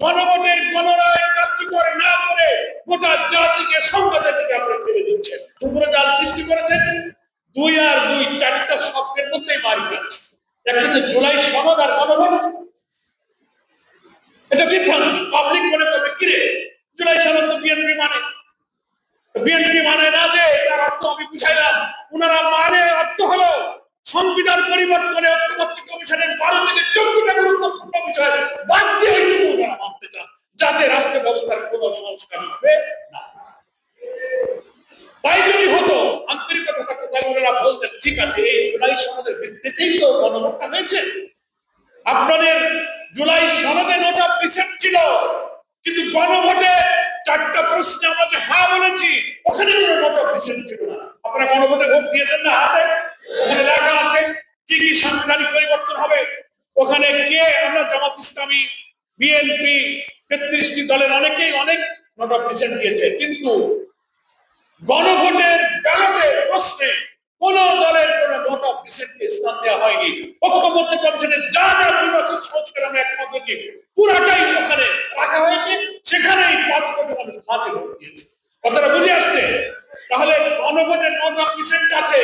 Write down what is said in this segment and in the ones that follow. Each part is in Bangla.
গণভোটের গণরায় কার্যকর না করে গোটা জাতিকে সংঘাতের দিকে আপনারা ফেলে দিচ্ছেন। শুভ্র জাল সৃষ্টি করেছেন 2 আর 2 4টা শব্দের মধ্যেই মারি যাচ্ছে। একটা হচ্ছে জুলাই সনদ আর গণভোট, এটা বিভ্রান্তি। পাবলিক মনে করবে কিরে জুলাই সনদ তো বিএনপি মানে না, যে তার অর্থ আমি বুঝাইলাম। ওনারা মানে অর্থ হলো সংবিধান পরিবর্তনে ঐক্যমত্য কমিশনের 12 থেকে 14টা গুরুত্বপূর্ণ বিষয় বাদ দিয়ে হয়েছে ওনারা মানতে চান, যাতে রাষ্ট্র ব্যবস্থার কোনো সংস্কার হবে না। তাই যদি হতো আন্তরিকতা থাকতো তাহলে ওনারা বলতেন ঠিক আছে এই জুলাই সনদের ভিত্তিতেই তো গণভোটটা হয়েছে। আপনাদের জুলাই সনদে নোট অফ ডিসেন্ট ছিল, কিন্তু গণভোটে 4টা প্রশ্নে আমরা যে হ্যাঁ বলেছি ওখানে কোনো নোট অফ ডিসেন্ট ছিল না। আপনারা গণভোটে ভোট দিয়েছেন না হাতে, ওখানে লেখা আছে কি কি সাংবিধানিক পরিবর্তন হবে। ওখানে কে আমরা জামাত ইসলামী বিএনপি 33টি দলের অনেকেই অনেক নোট অফ ডিসেন্ট দিয়েছে, কিন্তু গণভোটের ব্যালটে প্রশ্নে কোন দলের কোন নোট অফ ডিসেন্টকে স্থান দেওয়া হয়নি। ঐক্যমত্য কমিশনের যা যা চূড়ান্ত সংস্কার আমরা একমত হয়েছি পুরাটাই ওখানে রাখা হয়েছে, সেখানেই 5 কোটি মানুষ হাতে ভোট দিয়েছে। কথাটা বুঝে আসছে? তাহলে গণভোটের নোট অফ ডিসেন্ট আছে।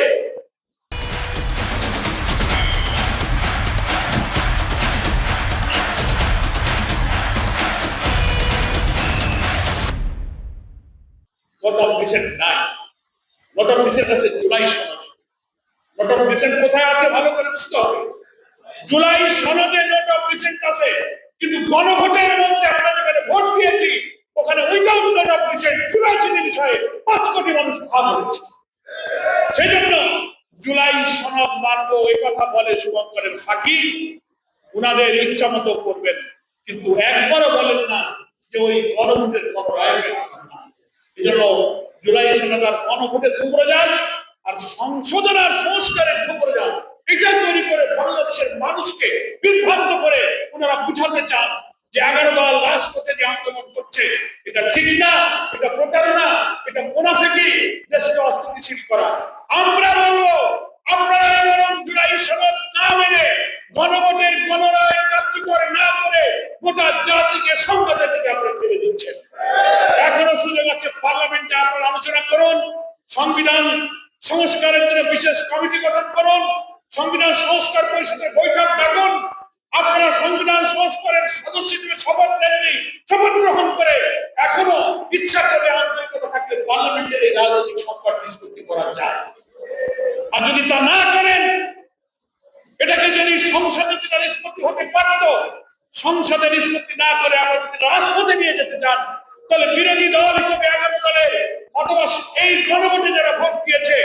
নোট অফ ডিসেন্ট নাই, নোট অফ ডিসেন্ট আছে জুলাই সনদে। নোট অফ ডিসেন্ট কোথায় আছে ভালো করে বুঝতে হবে। জুলাই সনদে নোট অফ ডিসেন্ট আছে, কিন্তু গণভোটের মধ্যে আমরা যেখানে ভোট দিয়েছি ওখানে উইদাউট নোট অফ ডিসেন্ট 84টি বিষয়ে 5 কোটি মানুষ ভাগ হয়েছে। সেই জন্য জুলাই সনদ মানবো এই কথা বলে শুভঙ্করের ফাঁকি, উনাদের ইচ্ছা মতো করবেন, কিন্তু একবারও বলেন না যে ওই গণভোটের গণরায় না। এই জন্য জুলাই সনদ আর গণভোটের থুবড়ে যান আর সংশোধন আর সংস্কারের থুবড়ে যান, এটা তৈরি করে বাংলাদেশের মানুষকে বিভ্রান্ত করে ওনারা বুঝাতে চান যে 11 দল রাজপথে যে আন্দোলন করছে এটা ঠিক না, এটা প্রতারণা, এটা মুনাফিকি, দেশকে অস্থিতিশীল করা। আমরা বলবো আপনারা বরং জুলাই সনদ না মেনে গণভোটের গণরায় কার্যকর না করে গোটা জাতিকে সংঘাতের দিকে আপনারা ফেলে দিচ্ছেন। এখনো সুযোগ আছে, পার্লামেন্টে আপনারা আলোচনা করুন, সংবিধান সংস্কারের জন্য বিশেষ কমিটি গঠন করুন, সংবিধান সংস্কার পরিষদের বৈঠক ডাকুন। আপনারা সংবিধান সংস্কারের সদস্য হিসেবে শপথ নেননি, শপথ গ্রহণ করে এখনো ইচ্ছা করে আন্তরিকতা থাকলে পার্লামেন্টের এই রাজনৈতিক সংকট নিষ্পত্তি করা যায়। আর যদি তা না করেন, এটাকে যদি সংসদে নিষ্পত্তি হতে পারত, সংসদে নিষ্পত্তি না করে আমরা যদি রাজপথে নিয়ে যেতে চান, তাহলে বিরোধী দল হিসেবে 11 দলের অথবা এই গণভোটে যারা ভোট দিয়েছে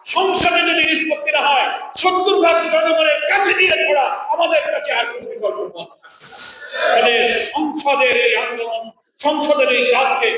সংসদে যদি নিষ্পত্তি না হয় 70% জনগণের কাছে নিয়ে ছড়া আমাদের কাছে আর কোনো বিকল্প নেই। সংসদের এই আন্দোলন, সংসদের এই কাজকে